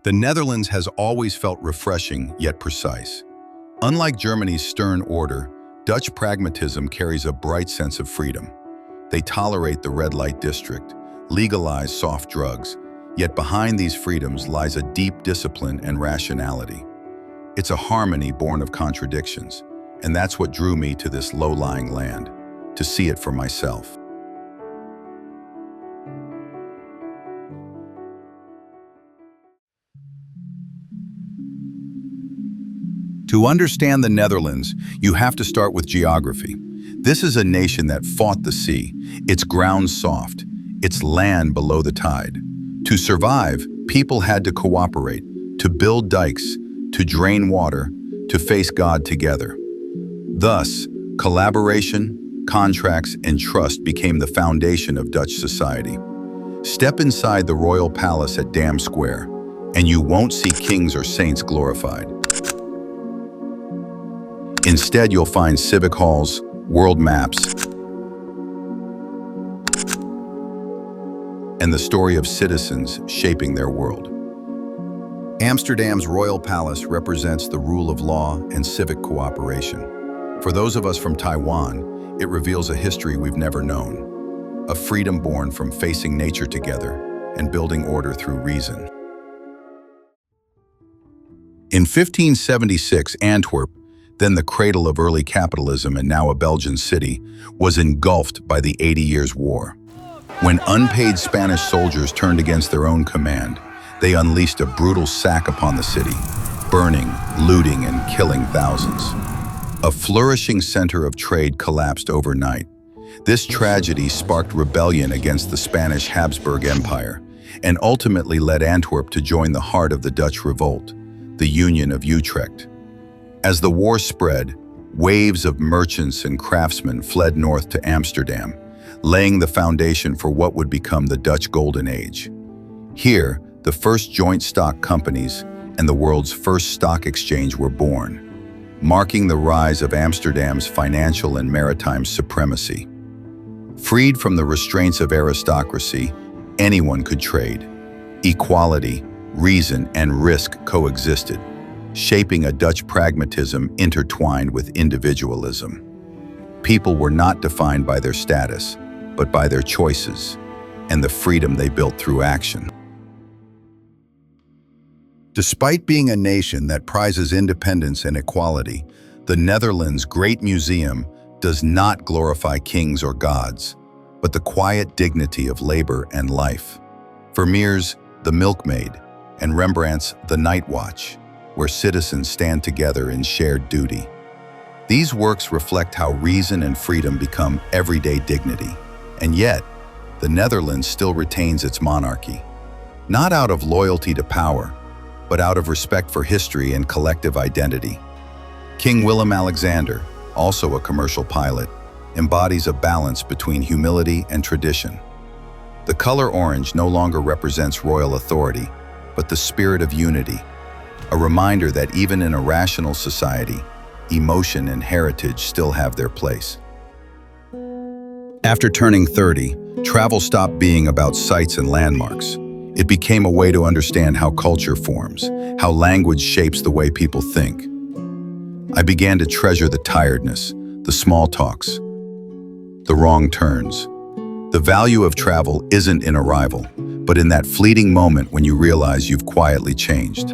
The Netherlands has always felt refreshing yet precise. Unlike Germany's stern order, Dutch pragmatism carries a bright sense of freedom. They tolerate the red light district, legalize soft drugs, yet behind these freedoms lies a deep discipline and rationality. It's a harmony born of contradictions, and that's what drew me to this low-lying land, to see it for myself. To understand the Netherlands, you have to start with geography. This is a nation that fought the sea, its ground soft, its land below the tide. To survive, people had to cooperate, to build dikes, to drain water, to face God together. Thus, collaboration, contracts, and trust became the foundation of Dutch society. Step inside the royal palace at Dam Square, and you won't see kings or saints glorified. Instead, you'll find civic halls, world maps, and the story of citizens shaping their world. Amsterdam's royal palace represents the rule of law and civic cooperation. For those of us from Taiwan, it reveals a history we've never known, a freedom born from facing nature together and building order through reason. In 1576, Antwerp, then the cradle of early capitalism and now a Belgian city, was engulfed by the 80 Years' War. When unpaid Spanish soldiers turned against their own command, they unleashed a brutal sack upon the city, burning, looting, and killing thousands. A flourishing center of trade collapsed overnight. This tragedy sparked rebellion against the Spanish Habsburg Empire and ultimately led Antwerp to join the heart of the Dutch revolt, the Union of Utrecht. As the war spread, waves of merchants and craftsmen fled north to Amsterdam, laying the foundation for what would become the Dutch Golden Age. Here, the first joint stock companies and the world's first stock exchange were born, marking the rise of Amsterdam's financial and maritime supremacy. Freed from the restraints of aristocracy, anyone could trade. Equality, reason, and risk coexisted, shaping a Dutch pragmatism intertwined with individualism. People were not defined by their status, but by their choices and the freedom they built through action. Despite being a nation that prizes independence and equality, the Netherlands' Great Museum does not glorify kings or gods, but the quiet dignity of labor and life. Vermeer's The Milkmaid and Rembrandt's The Night Watch, where citizens stand together in shared duty. These works reflect how reason and freedom become everyday dignity, and yet, the Netherlands still retains its monarchy, not out of loyalty to power, but out of respect for history and collective identity. King Willem-Alexander, also a commercial pilot, embodies a balance between humility and tradition. The color orange no longer represents royal authority, but the spirit of unity, a reminder that even in a rational society, emotion and heritage still have their place. After turning 30, travel stopped being about sights and landmarks. It became a way to understand how culture forms, how language shapes the way people think. I began to treasure the tiredness, the small talks, the wrong turns. The value of travel isn't in arrival, but in that fleeting moment when you realize you've quietly changed.